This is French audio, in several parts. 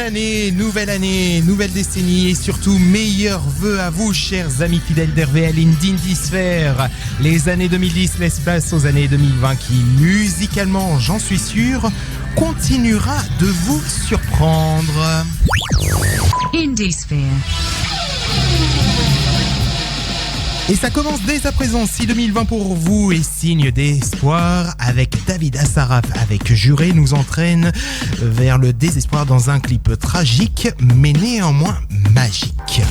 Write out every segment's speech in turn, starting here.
nouvelle année, nouvelle décennie et surtout meilleurs vœux à vous, chers amis fidèles d'RVL in d'Indisphère. Les années 2010 laissent place aux années 2020 qui, musicalement, j'en suis sûr, continuera de vous surprendre. Indisphère. Et ça commence dès à présent, si 2020 pour vous est signe d'espoir, avec David Assaraf avec Juré nous entraîne vers le désespoir dans un clip tragique mais néanmoins magique.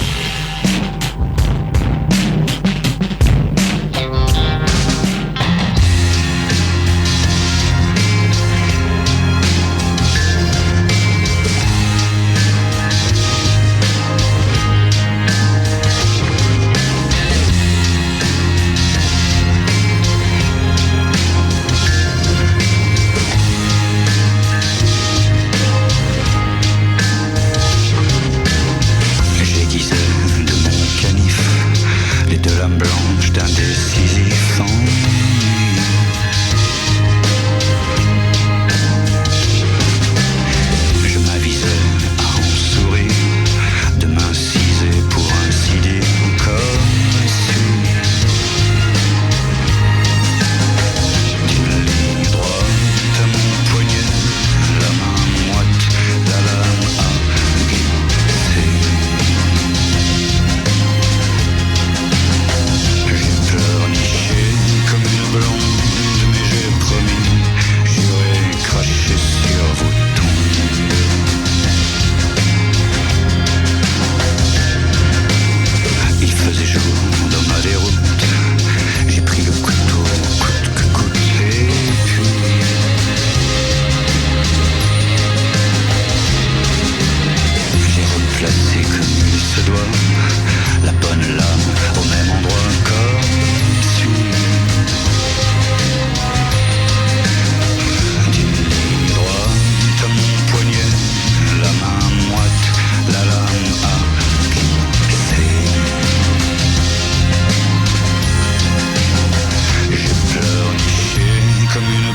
Comme une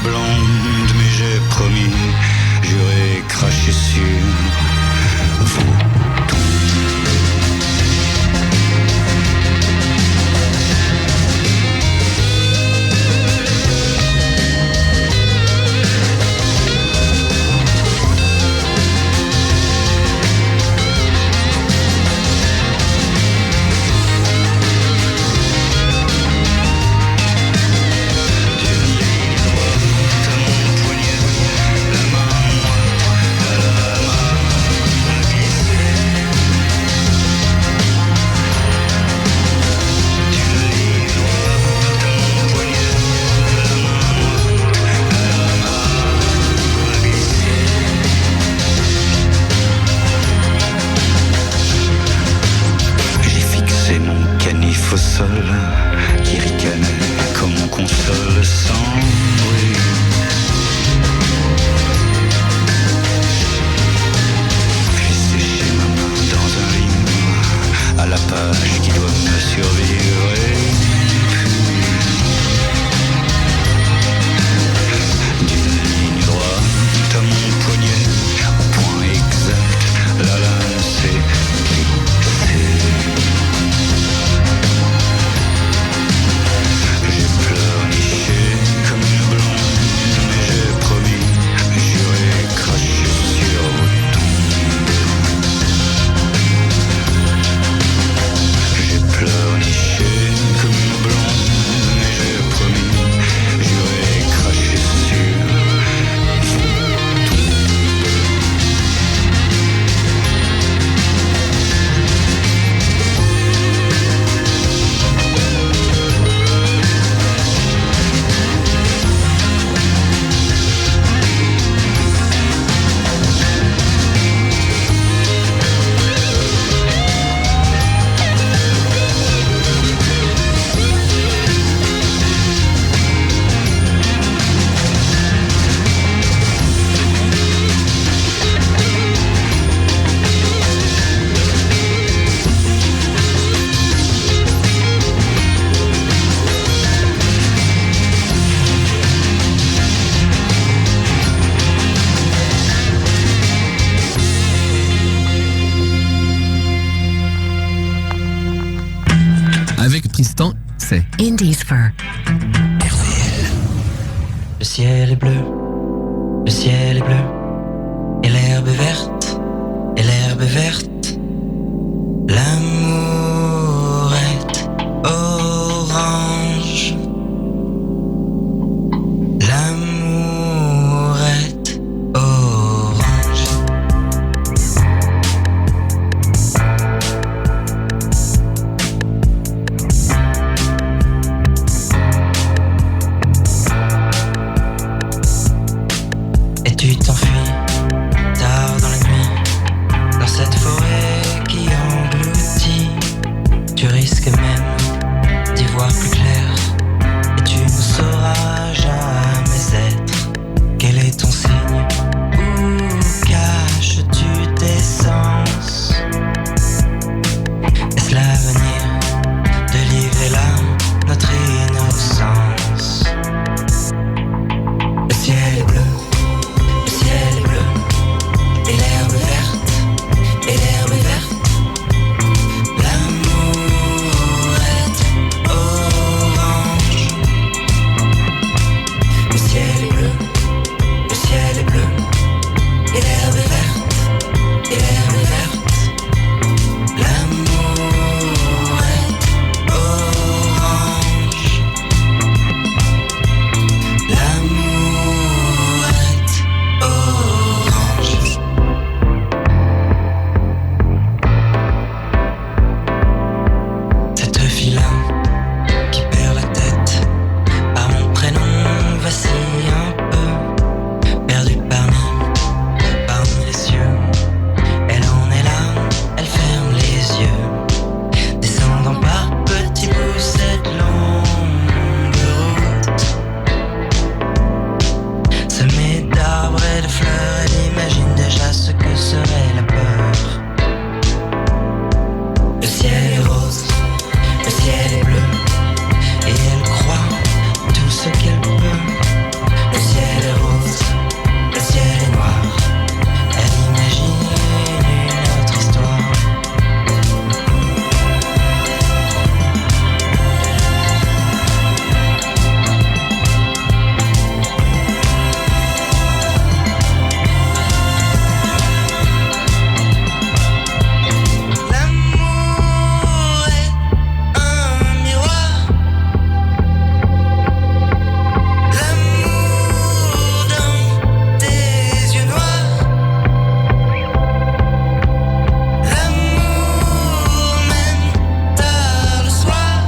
Avec Tristan, c'est Indiesfer. Le ciel est bleu, le ciel est bleu, et l'herbe est verte, et l'herbe est verte. L'amour est orange. L'amour est orange. Et tu t'enfuis tard dans la nuit, dans cette forêt qui engloutit. Tu risques même d'y voir plus clair, et tu ne sauras jamais être. Quel est ton signe? Où caches-tu tes sens? Est-ce l'avenir de livrer là notre innocence? Le ciel est bleu, le ciel est bleu, et l'herbe est verte, et l'herbe est verte. L'amour est orange. Le ciel est bleu, le ciel est bleu, et l'herbe est verte, et l'herbe est verte. L'amour est orange. L'amour est orange. Cette fille-là qui perd la tête par mon prénom vacille un peu, perdue parmi les cieux. Elle en est là, elle ferme les yeux, descendant par petits bouts cette longue route, semée d'arbres et de fleurs. Elle imagine déjà ce que serait la peur. Le ciel est rose, le ciel est bleu, et elle croit tout ce qu'elle peut. Le ciel est rose, le ciel est noir, elle imagine une autre histoire. L'amour est un miroir. L'amour dans tes yeux noirs. L'amour même tard le soir.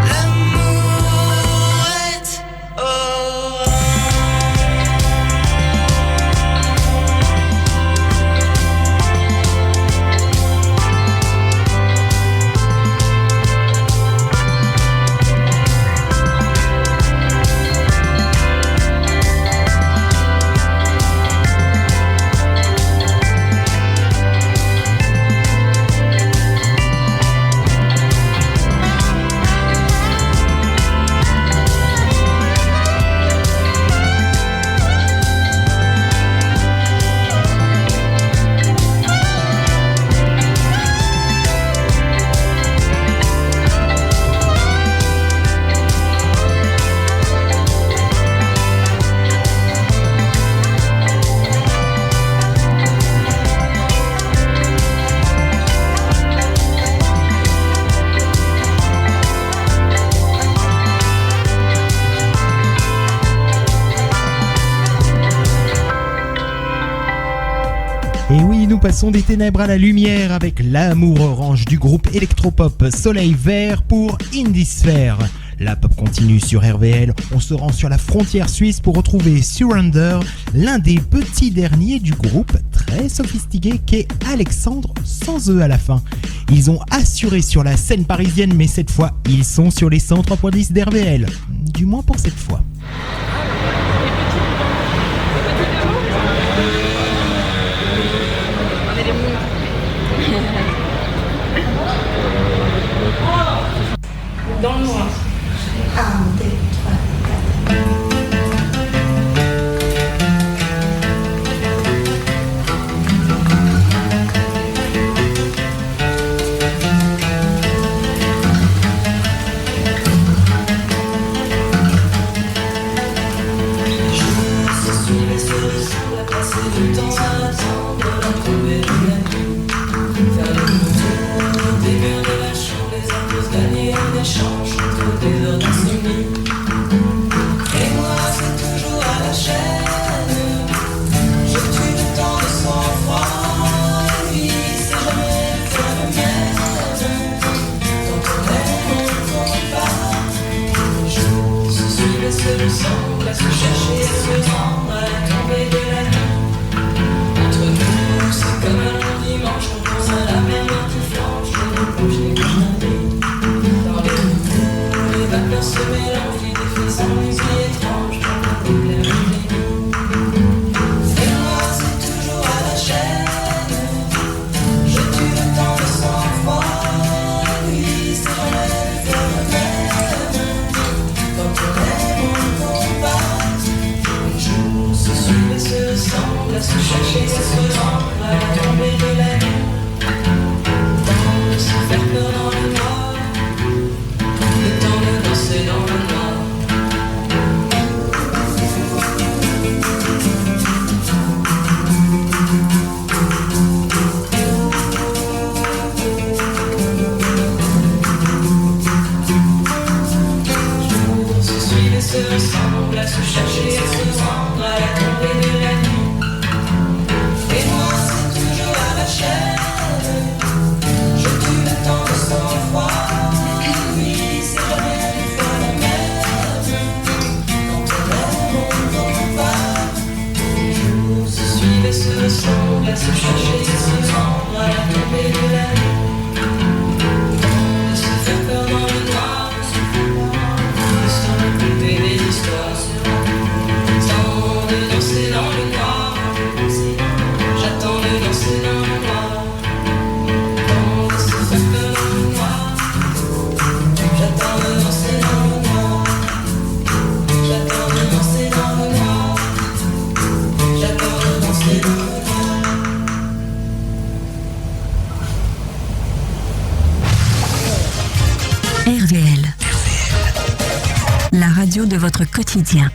L'amour est orange. Et oui, nous passons des ténèbres à la lumière avec l'amour orange du groupe électropop Soleil Vert pour Indiesfer. La pop continue sur RVL, on se rend sur la frontière suisse pour retrouver Surrender, l'un des petits derniers du groupe, très sophistiqué, qu'est Alexandre sans E à la fin. Ils ont assuré sur la scène parisienne, mais cette fois, ils sont sur les 103.10 d'RVL. Du moins pour cette fois. Dans le noir. 1, 2, 3, 4. semble à se chercher, à se rendre à la tombée de la nuit. Entre nous, c'est comme un long dimanche, on pense à la mer qui flanche, je me plonge les canards. Dans les trous, les vapeurs se mélangent, il y a des frissons, des nuits étranges, dans le déplaire de nuit. Et moi, c'est toujours à la chaîne, je tue le temps de sang-froid. Lui, c'est jamais le faire de même. Quand on aime, on combat. Les jours se suivent et se ressemblent, à se chercher, à se rendre à la tombée de la nuit. De se faire peur dans le noir, le temps de danser dans le noir. Jours se suivent et se ressemblent, à se chercher, à se rendre à la tombée de la nuit. Et moi c'est toujours à la chaîne. Je tue le temps de sang-froid. Oui, c'est jamais le faire la même. Quand on aime, on combat. Les jours se suivent et se ressemblent, à se chercher, à se rendre à la tombée de la nuit. De se faire peur dans le noir, de se raconter des histoires, tant de danser dans le noir. J'attends de danser dans le noir. De se faire peur dans le noir. J'attends de danser dans le noir. J'attends de danser dans le noir. J'attends de danser dans le noir. RVL. La radio de votre quotidien.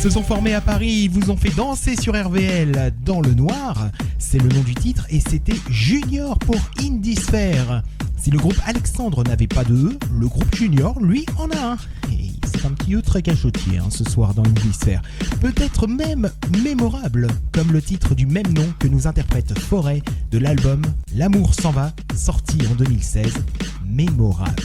se sont formés à Paris, ils vous ont fait danser sur RVL dans le noir. C'est le nom du titre et c'était Junior pour Indisphère. Si le groupe Alexandre n'avait pas de E, le groupe Junior, lui, en a un. Et c'est un petit E très cachotier ce soir dans Indisphère. Peut-être même mémorable, comme le titre du même nom que nous interprète Forêt de l'album L'amour s'en va, sorti en 2016. Mémorable.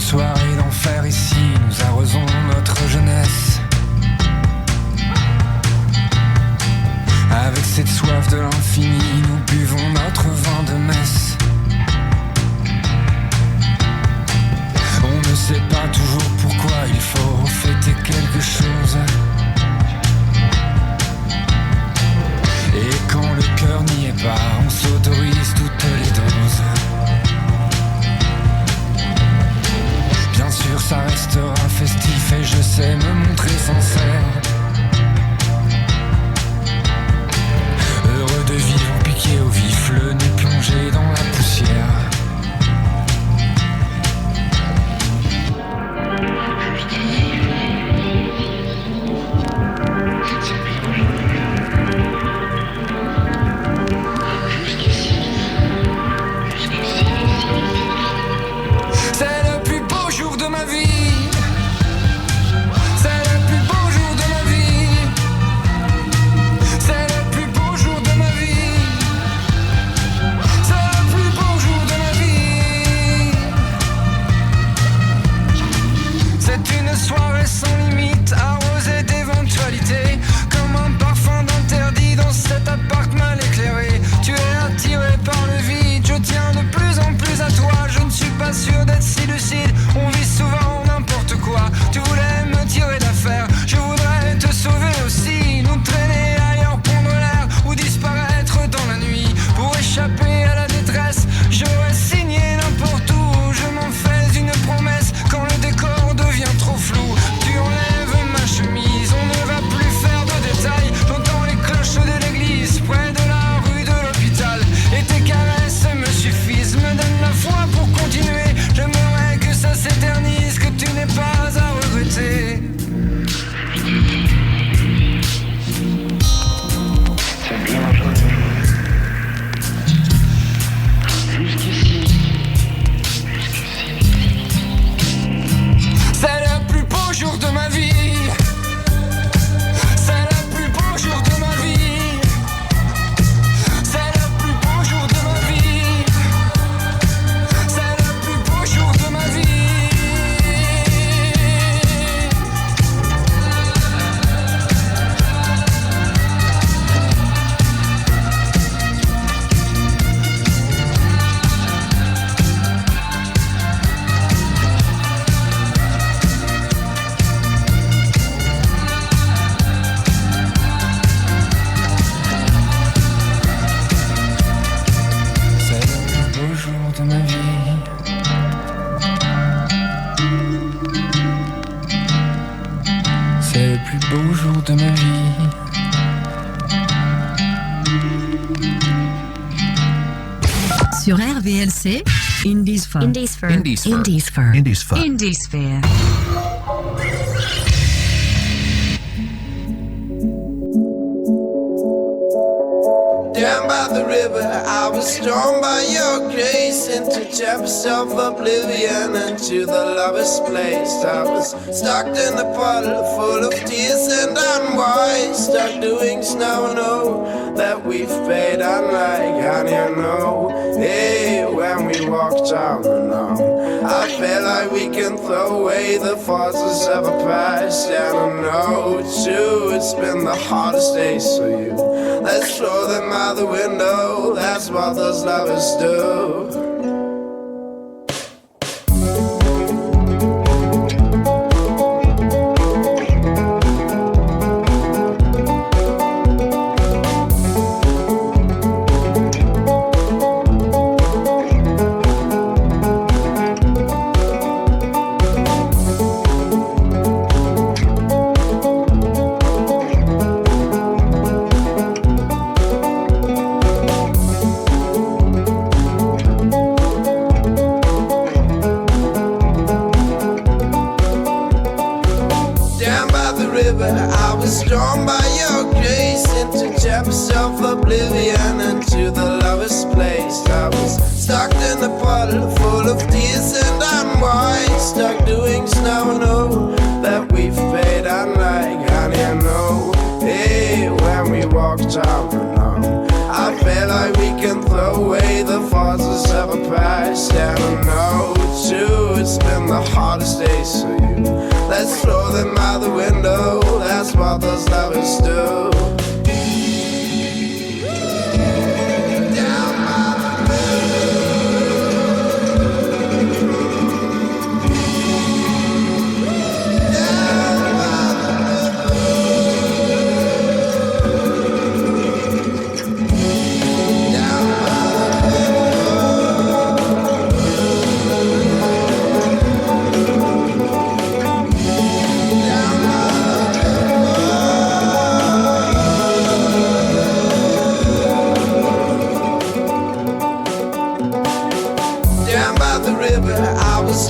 Soirée d'enfer ici, nous arrosons notre jeunesse. Avec cette soif de l'infini, nous buvons notre vin de messe. On ne sait pas toujours pourquoi il faut fêter quelque chose. Et quand le cœur n'y est pas, on s'autorise toutes les doses. Bien sûr ça restera festif et je sais me montrer sincère. Heureux de vivre piqué au vif, le nez plongé dans la poussière. Sûr d'être si lucide, on vit souvent n'importe quoi. Tu voulais me tirer d'affaire, je voudrais te sauver aussi. Nous traîner ailleurs, prendre l'air ou disparaître dans la nuit. Pour échapper à la détresse, j'aurais signé n'importe où. Je m'en fais une promesse quand le décor devient trop flou. Tu enlèves ma chemise, on ne va plus faire de détails. J'entends les cloches de l'église près de la rue de l'hôpital. Et tes caresses me suffisent, me donnent la foi pour continuer. J'aimerais que ça s'éternise, que tu n'aies pas à regretter. C'est bien aujourd'hui. Jusqu'ici. C'est le plus beau jour de ma vie. C'est le plus beau jour de ma vie. C'est le plus beau jour de ma vie. C'est le plus beau jour de ma vie. C'est le plus beau jour de ma vie. C'est le plus beau jour de ma vie. Sur RVLC, Indisphère. Indisphère. Down by the river, I was drawn by your grace into tempest of oblivion, into the lover's place. I was stuck in a puddle full of tears and unwise, stuck doing snow, know that we've paid unlike, and you know, hey, when we walked down alone, I felt like we can throw away the forces of a past, and I know too, it's been the hardest days for you. Let's throw them out the window, that's what those lovers do. self-oblivion into the lowest place. I was stuck in a puddle full of tears and unwind, stuck doing snow, no, that we've paid unlike, honey, I know. Hey, when we walked out alone, I feel like we can throw away the forces of a past. And I know too, it's been the hardest days for you. Let's throw them out the window, that's what those lovers do.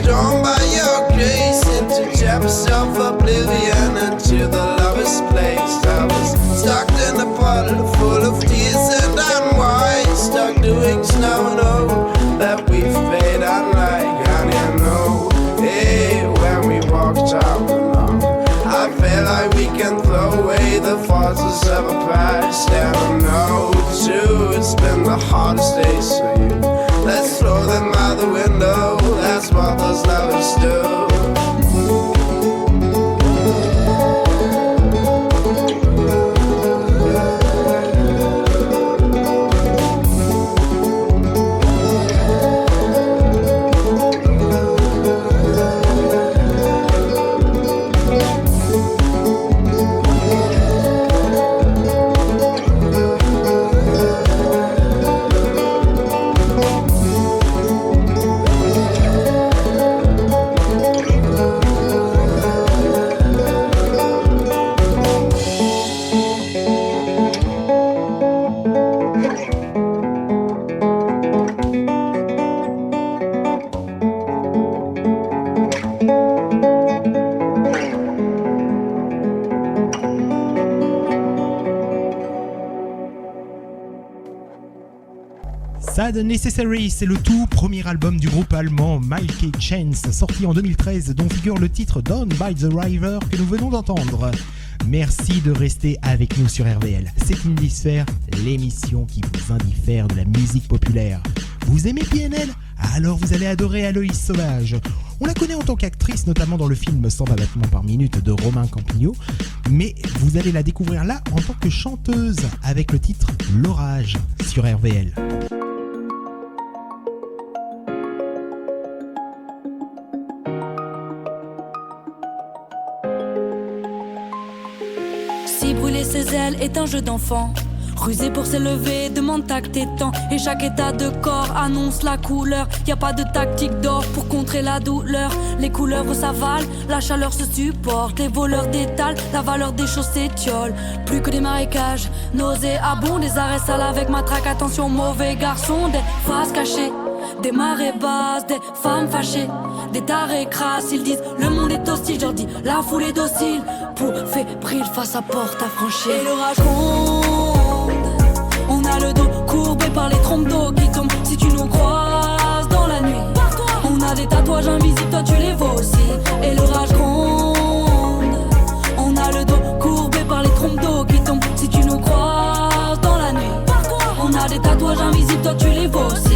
Drawn by your grace into depths of oblivion, into the lowest place. I was stuck in a puddle full of tears and unwind, stuck doing snow, no, that we've paid unlike, honey, I know. Hey, when we walked out alone, I feel like we can throw away the forces of a past. And I know too, it's been the hardest days for you. Let's throw them out the window, that's what those lovers do. Sad Necessary, c'est le tout premier album du groupe allemand Milky Chance, sorti en 2013, dont figure le titre Down by the River que nous venons d'entendre. Merci de rester avec nous sur RVL. C'est Indie-Sphère, l'émission qui vous indiffère de la musique populaire. Vous aimez PNL ? Alors vous allez adorer Aloïs Sauvage. On la connaît en tant qu'actrice, notamment dans le film 120 battements par minute de Romain Campillo, mais vous allez la découvrir là en tant que chanteuse avec le titre L'Orage sur RVL. Brûler ses ailes est un jeu d'enfant. Rusé pour s'élever, demande tact et temps. Et chaque état de corps annonce la couleur. Y a pas de tactique d'or pour contrer la douleur. Les couleuvres s'avalent, la chaleur se supporte. Les voleurs détalent, la valeur des choses s'étiole. Plus que des marécages, nauséabonds. Des arrêts sales avec matraque, attention mauvais garçon. Des faces cachées, des marées basses, des femmes fâchées, des tarés crasses. Ils disent le monde est hostile, je leur dis la foule est docile. Pour fébrile face à porte à franchir. Et l'orage gronde, on a le dos courbé par les trompes d'eau qui tombent si tu nous croises dans la nuit. On a des tatouages invisibles, toi tu les vois aussi. Et l'orage gronde, on a le dos courbé par les trompes d'eau qui tombent si tu nous croises dans la nuit. On a des tatouages invisibles, toi tu les vois aussi.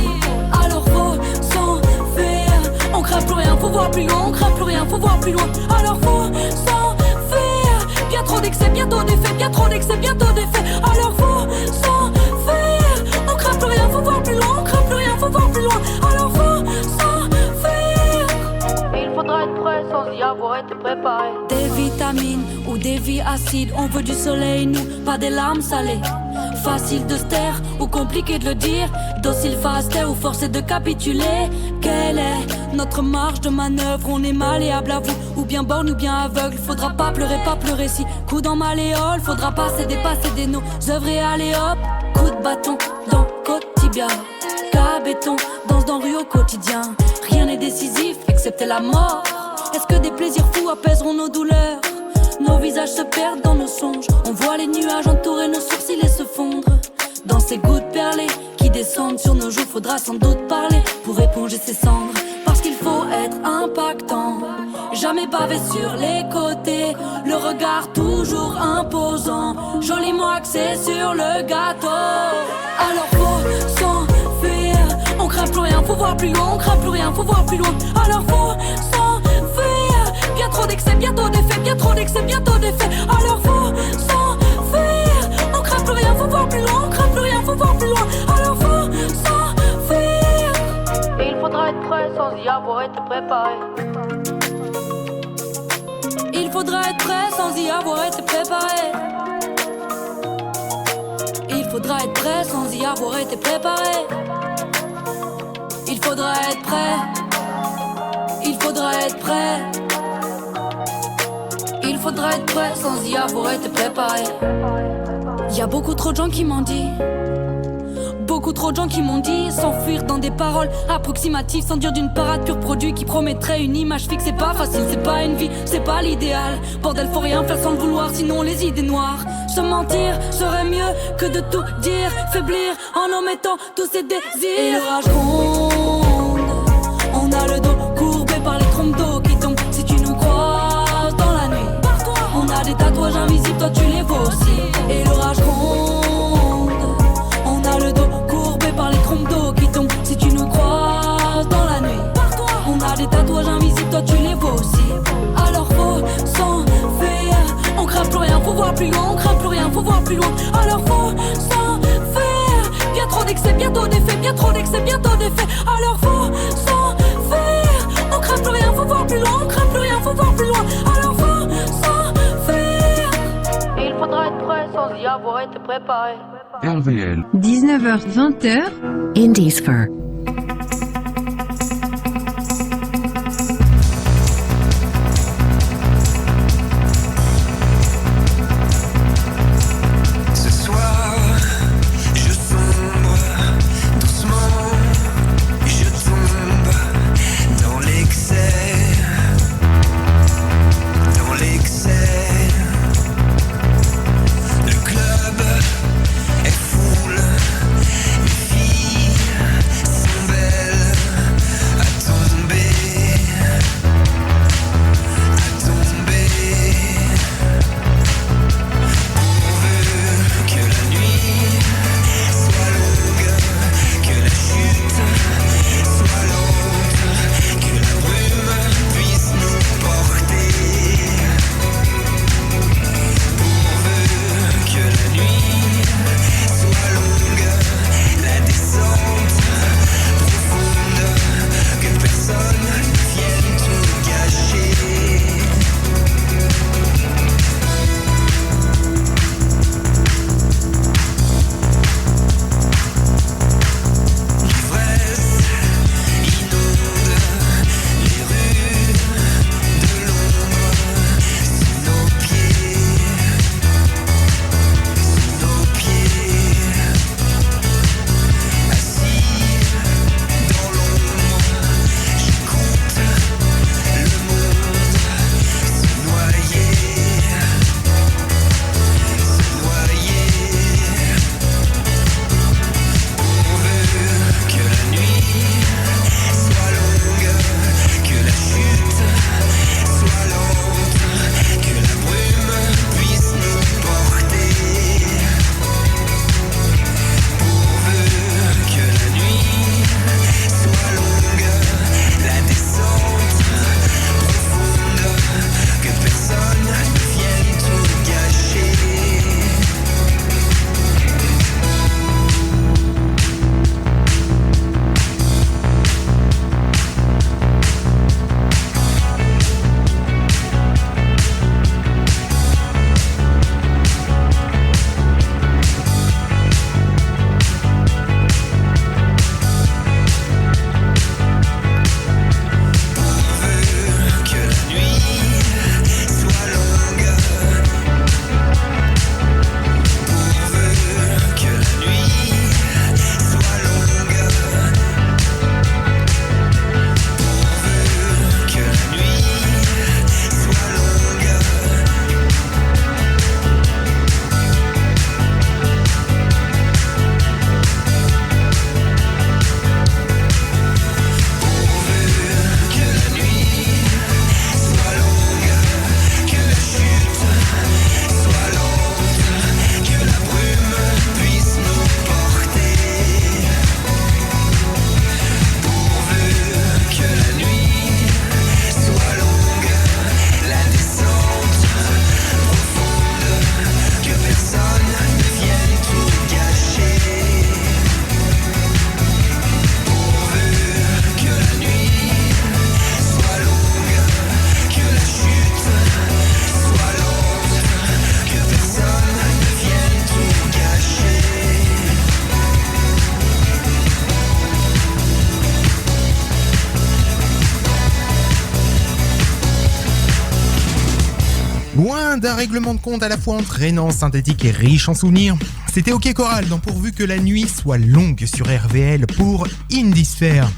Alors faut s'en faire, on craint plus rien, faut voir plus loin. On craint plus rien, faut voir plus loin. Alors faut s'en faire, bien trop d'excès, bientôt d'effets, bien trop d'excès, bientôt d'effets. Alors faut s'en faire, on craint plus rien, faut voir plus loin. On craint plus rien, faut voir plus loin. Alors faut s'en faire. Et il faudra être prêt sans y avoir été préparé. Des vitamines ou des vies acides, on veut du soleil, nous, pas des larmes salées. Facile de se taire ou compliqué de le dire. Docile face taire ou forcé de capituler. Quelle est notre marge de manœuvre? On est malléable à vous, ou bien borgne ou bien aveugle. Faudra pas pleurer si coup dans malléole. Faudra pas céder nos œuvres et aller hop. Coup de bâton dans quotidien. Cabéton, danse dans rue au quotidien. Rien n'est décisif excepté la mort. Est-ce que des plaisirs fous apaiseront nos douleurs? Nos visages se perdent dans nos songes. On voit les nuages entourer nos sourcils et se fondre. ces gouttes perlées qui descendent sur nos joues, faudra sans doute parler pour éponger ces cendres. Parce qu'il faut être impactant, jamais bavé sur les côtés, le regard toujours imposant, joliment axé sur le gâteau. Alors faut s'enfuir, on craint plus rien, faut voir plus loin, on craint plus rien, faut voir plus loin. Alors faut s'enfuir, bien trop d'excès, bientôt d'effets, bien trop d'excès, bientôt d'effets. Alors faut s'enfuir, on craint plus rien, faut voir plus loin, on craint plus rien, faut voir plus loin. Alors faut s'enfuir. Et il faudra être prêt sans y avoir été préparé. Il faudra être prêt sans y avoir été préparé. Il faudra être prêt sans y avoir été préparé. Il faudra être prêt. Il faudra être prêt. Il faudra être prêt sans y avoir été préparé. Y a beaucoup trop de gens qui m'ont dit. Beaucoup trop de gens qui m'ont dit s'enfuir dans des paroles approximatives, sans dire d'une parade pur produit qui promettrait une image fixe. C'est pas facile, c'est pas une vie, c'est pas l'idéal. Bordel, faut rien faire sans le vouloir, sinon les idées noires. Se mentir serait mieux que de tout dire, faiblir en omettant tous ses désirs. Et l'orage gronde, on a le dos courbé par les trompes d'eau qui tombent si tu nous croises dans la nuit. On a des tatouages invisibles, toi tu les vois aussi. Et l'orage gronde, on a le dos courbé par les trompes d'eau qui tombent si tu nous croises dans la nuit. On a des tatouages invisibles, toi tu les vois aussi. Alors faut s'enfuir, on craint plus rien, faut voir plus loin, on craint plus rien, faut voir plus loin. Alors faut s'enfuir, bien trop d'excès, bientôt d'effets, bien trop d'excès, bientôt d'effets. Alors faut s'enfuir, on craint plus rien, faut voir plus loin, on craint plus rien, faut voir plus loin. Alors faut s'enfuir. Et il faudra être prêt sans y avoir été préparé. RVL 19h-20h, Indies Fur. Ce soir, je sombre doucement, je tombe dans l'excès, dans l'excès. Le club est full, les filles d'un règlement de compte à la fois entraînant, synthétique et riche en souvenirs. C'était OK Choral dans Pourvu que la nuit soit longue sur RVL pour Indisphère.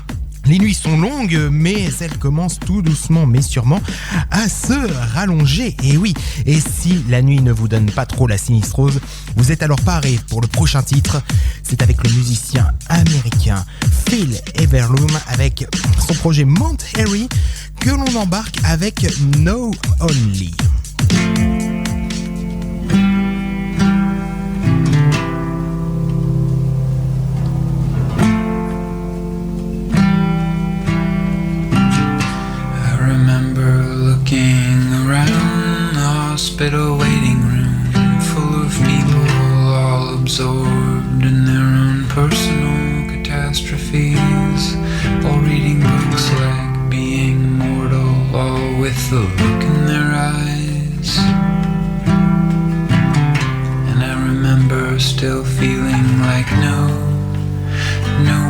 Les nuits sont longues, mais elles commencent tout doucement mais sûrement à se rallonger. Et oui, et si la nuit ne vous donne pas trop la sinistrose, vous êtes alors paré pour le prochain titre. C'est avec le musicien américain Phil Everloom avec son projet Mount Airy que l'on embarque avec No Only. Hospital waiting room full of people all absorbed in their own personal catastrophes, all reading books like Being Mortal, all with the look in their eyes. And I remember still feeling like no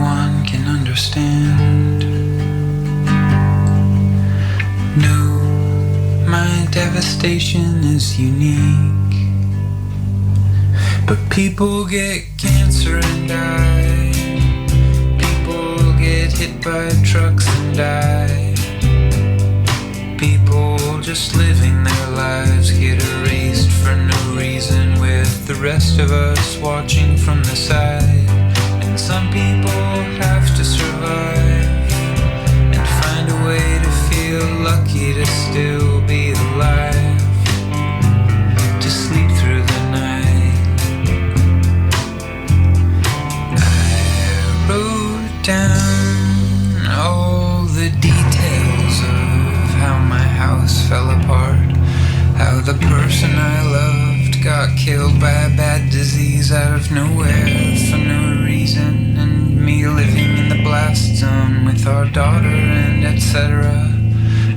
one can understand. My devastation is unique, but people get cancer and die. People get hit by trucks and die. People just living their lives get erased for no reason, with the rest of us watching from the side. And some people have to survive and find a way to feel lucky to still be alive, to sleep through the night. I wrote down all the details of how my house fell apart, how the person I loved got killed by a bad disease out of nowhere for no reason, and me living in the blast zone with our daughter and etc.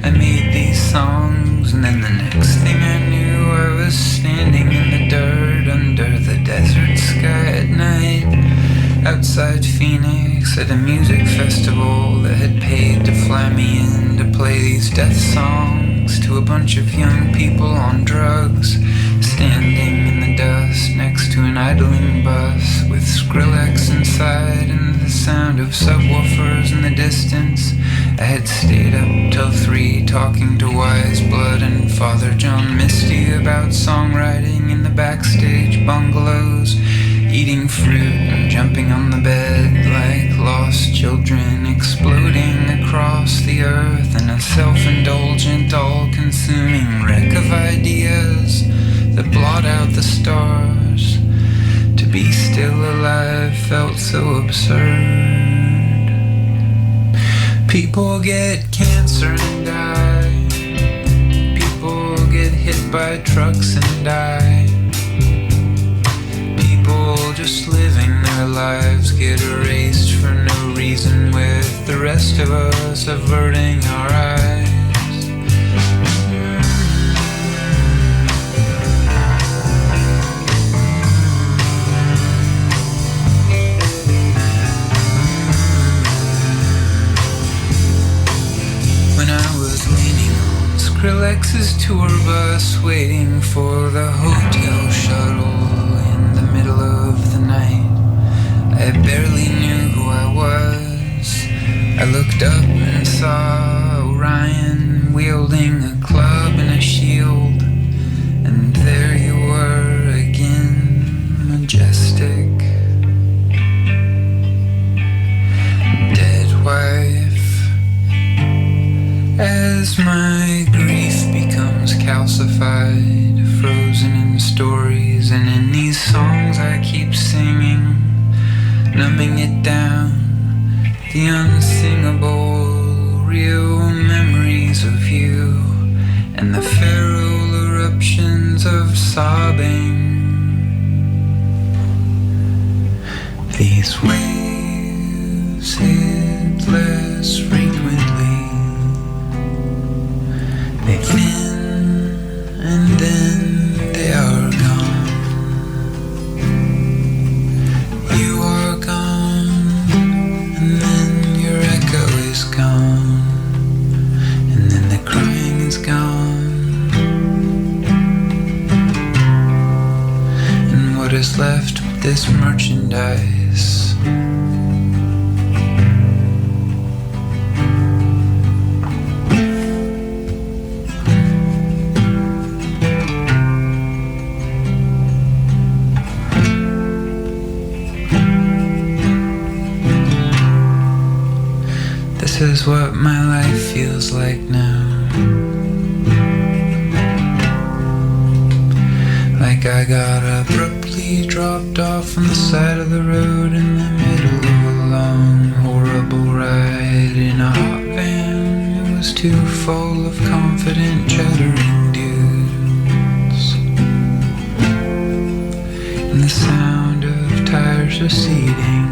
I made these songs, and then the next thing I knew I was standing in the dirt under the desert sky at night outside Phoenix at a music festival that had paid to fly me in to play these death songs to a bunch of young people on drugs, standing in the dust next to an idling bus with Skrillex inside and the sound of subwoofers in the distance. I had stayed up till 3 talking to Wise Blood and Father John Misty about songwriting in the backstage bungalows, eating fruit and jumping on the bed like lost children, exploding across the earth in a self-indulgent, all-consuming wreck of ideas that blot out the stars. To be still alive felt so absurd. People get cancer and die. People get hit by trucks and die. People just living their lives get erased for no reason, with the rest of us averting our eyes. Skrillex's tour bus waiting for the hotel shuttle in the middle of the night. I barely knew who I was. I looked up and saw Orion wielding a club and a shield, and there you were again, majestic. Dead wife. As my grief becomes calcified, frozen in stories, and in these songs I keep singing, numbing it down, the unsingable, real memories of you, and the feral eruptions of sobbing. These waves hit less frequently. They thin and then they are gone. You are gone, and then your echo is gone, and then the crying is gone. this merchandise. This is what my life feels like now. Like I got abruptly dropped off on the side of the road in the middle of a long, horrible ride in a hot van. It was too full of confident, chattering dudes, and the sound of tires receding.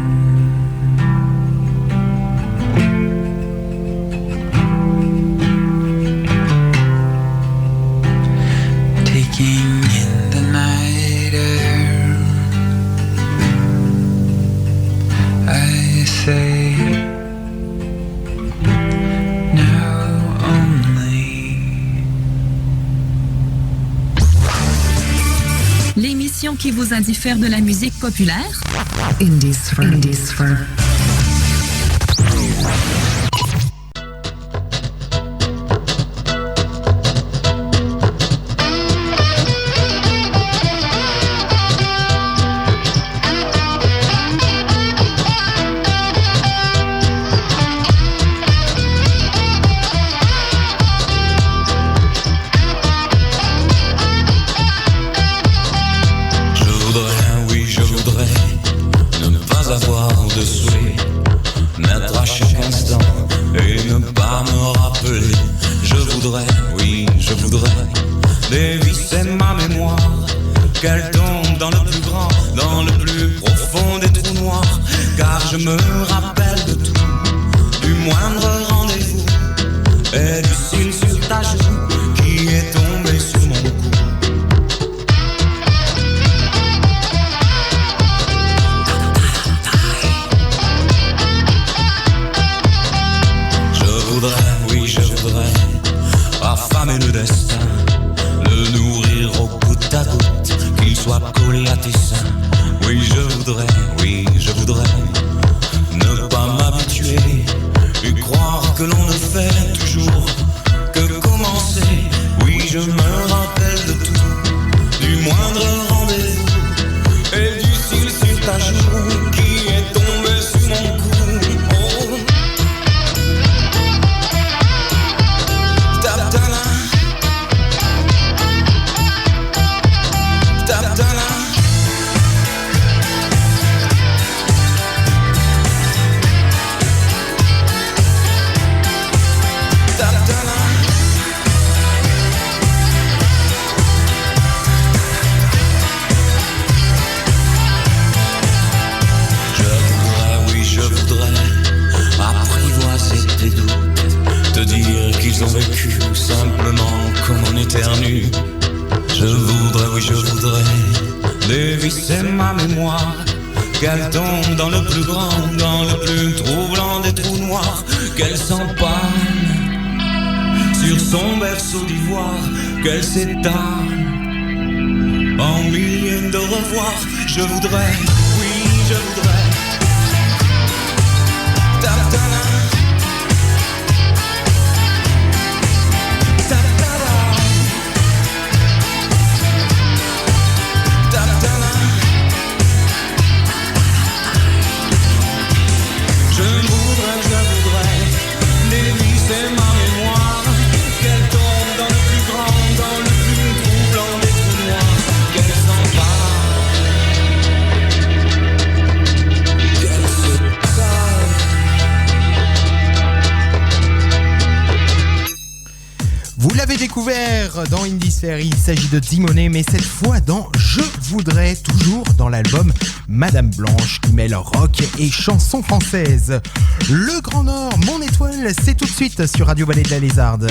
L'émission qui vous indiffère de la musique populaire. Indiesphere. Dévisser ma mémoire, qu'elle tombe dans le plus grand, dans le plus profond des trous noirs. Car je me rappelle de tout, du moindre rendez-vous et du cil sur ta joue qui est tombé sur mon cou. Je voudrais affamer le destin, le nourrir au goutte à goutte, qu'il soit collé à tes seins. Oui, je voudrais ne pas m'habituer et croire que l'on ne fait toujours que commencer. Oui, je me rappelle de tout, du moindre rendez-vous et du cil sur ta joue qui est tombé sur mon cou. Oh. Qu'ils ont vécu simplement comme on éternue. Je voudrais dévisser ma mémoire, qu'elle tombe dans le plus grand, dans le plus troublant des trous noirs, qu'elle s'empale sur son berceau d'ivoire, qu'elle s'étale en milliers de revoirs. Je voudrais. Dévisser ma mémoire, qu'elle tombe dans le plus grand, dans le plus troublant des trous noirs, qu'elle s'empare, qu'elle se taille. Vous l'avez découvert dans Indiesphere, il s'agit de Dimoné, mais cette fois dans Je voudrais, toujours dans l'album Madame Blanche qui mêle rock et chansons françaises. Le Grand Nord, mon étoile, c'est tout de suite sur Radio Vallée de la Lézarde.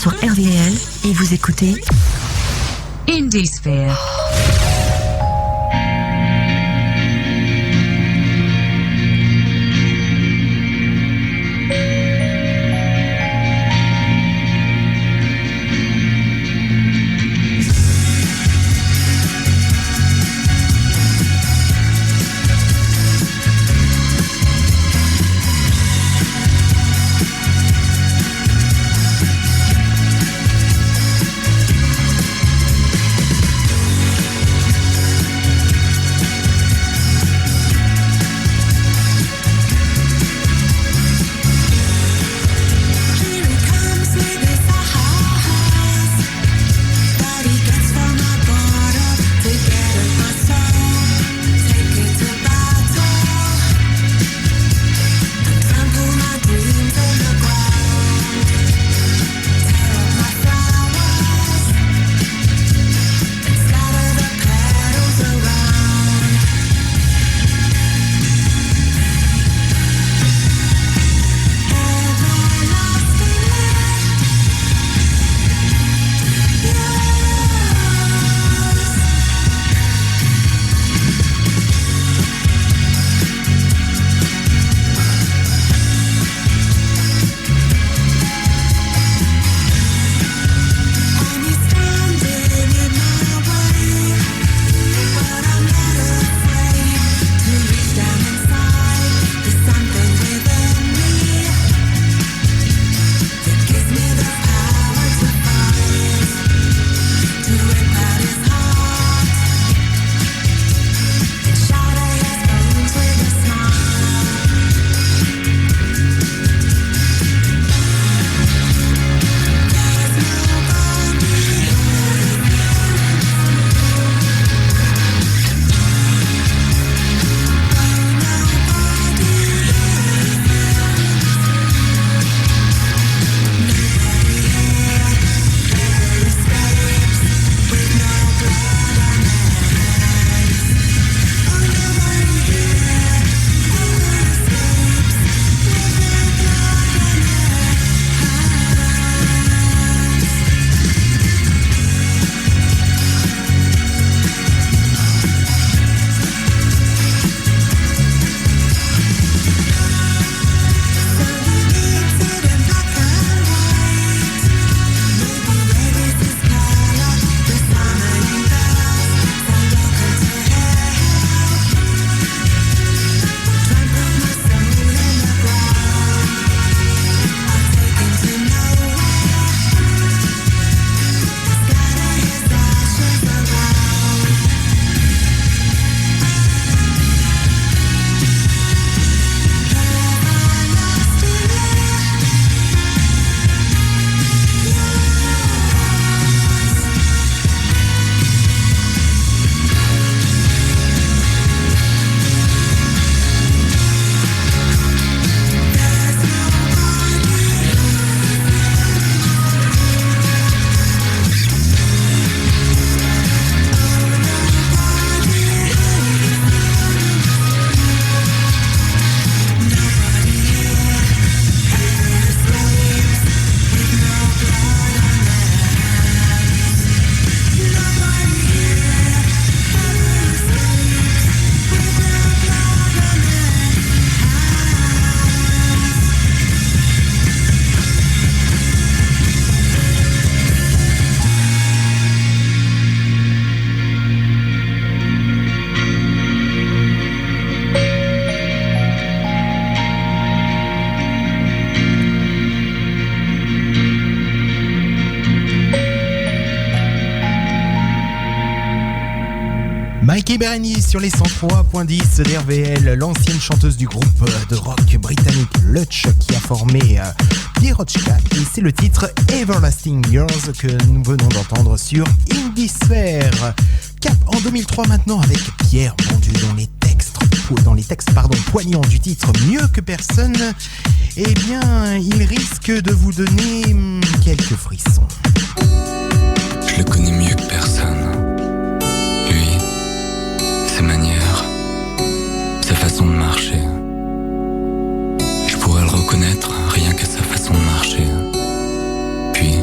sur RVL et vous écoutez Indie-Sphere. Mikey Berenice sur les 103.10 d'RVL, l'ancienne chanteuse du groupe de rock britannique Lutch qui a formé Pierochka, et c'est le titre Everlasting Years que nous venons d'entendre sur Indie-Sphere. Cap en 2003 maintenant avec Pierre Bondu dans les textes poignants du titre Mieux que personne. Eh bien, il risque de vous donner quelques frissons. Je le connais mieux que personne. Lui, ses manières, sa façon de marcher. Je pourrais le reconnaître rien qu'à sa façon de marcher. Puis,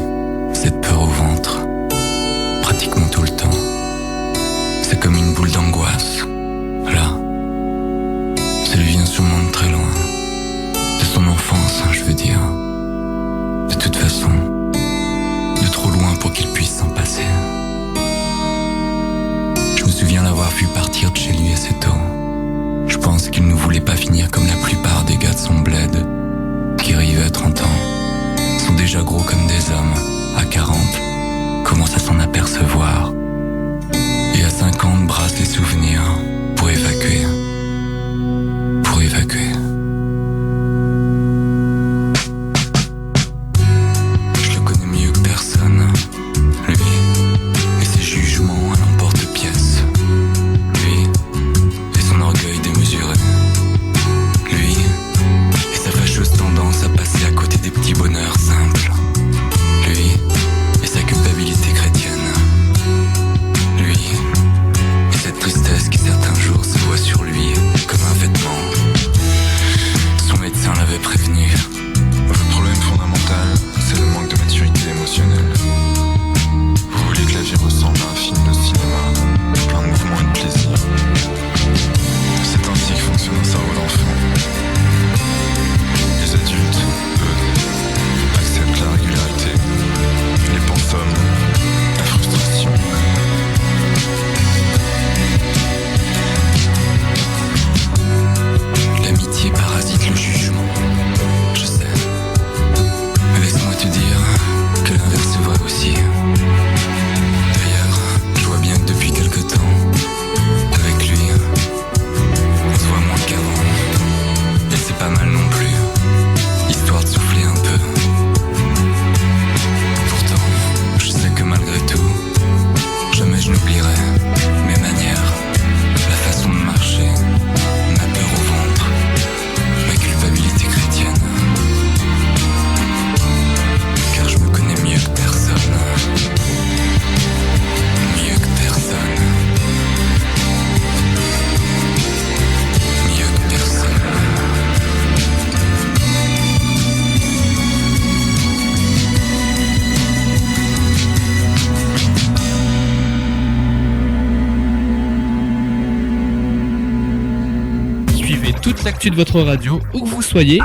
toute l'actu de votre radio, où que vous soyez,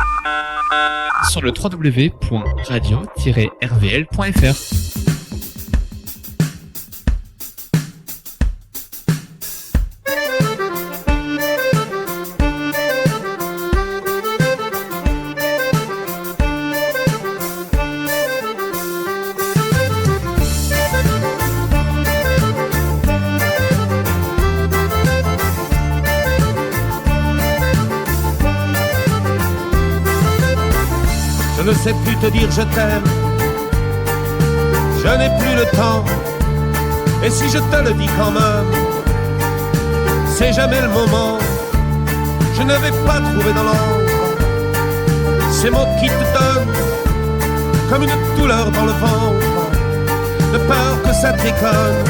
sur le www.radio-rvl.fr. Je ne sais plus te dire je t'aime, je n'ai plus le temps, et si je te le dis quand même, c'est jamais le moment, je ne vais pas trouver dans l'encre ces mots qui te donnent comme une douleur dans le ventre, de peur que ça te déconne.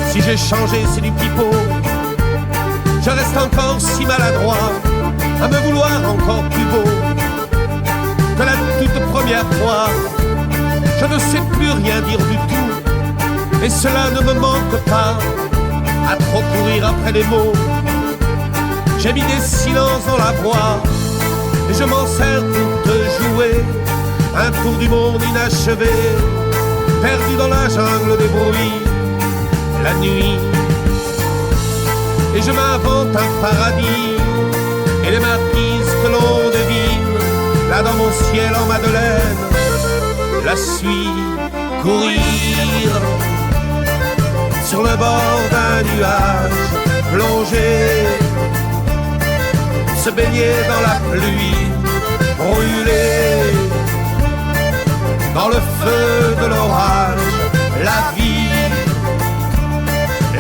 Si j'ai changé, c'est du pipeau. Je reste encore si maladroit à me vouloir encore plus beau que la toute première fois. Je ne sais plus rien dire du tout, et cela ne me manque pas à trop courir après les mots. J'ai mis des silences dans la voix et je m'en sers pour te jouer un tour du monde inachevé, perdu dans la jungle des bruits la nuit, et je m'invente un paradis et les marquises que l'on devine là dans mon ciel en Madeleine la suis courir sur le bord d'un nuage, plonger, se baigner dans la pluie, brûler dans le feu de l'orage, la vie.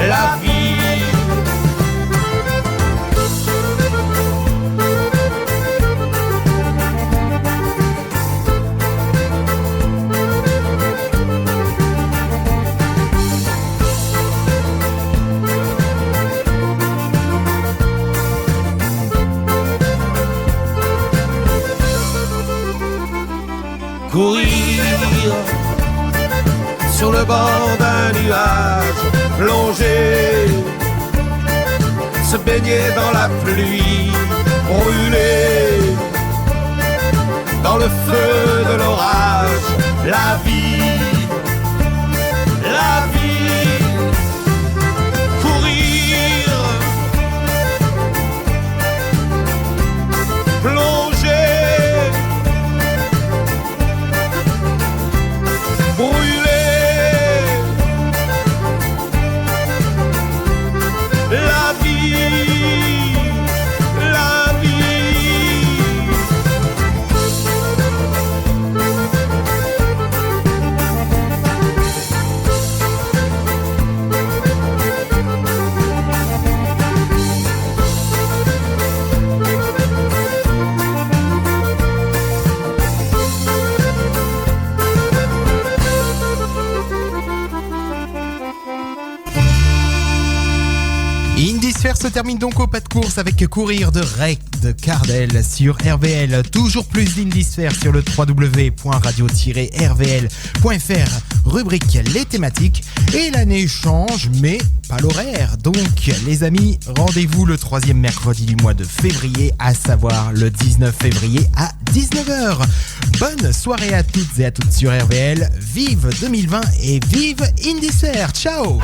La vie. Courir sur le bord d'un nuage, plonger, se baigner dans la pluie, brûler dans le feu de l'orage, la vie, la vie, courir, plonger, brûler. La vie, la vie. Indisphère se termine donc au pas de course avec Courir de Rec de Cardel sur RVL. Toujours plus d'Indisphère sur le www.radio-rvl.fr, rubrique les thématiques. Et l'année change, mais pas l'horaire. Donc les amis, rendez-vous le 3e mercredi du mois de février, à savoir le 19 février à 19h. Bonne soirée à toutes et à toutes sur RVL. Vive 2020 et vive Indisphère. Ciao.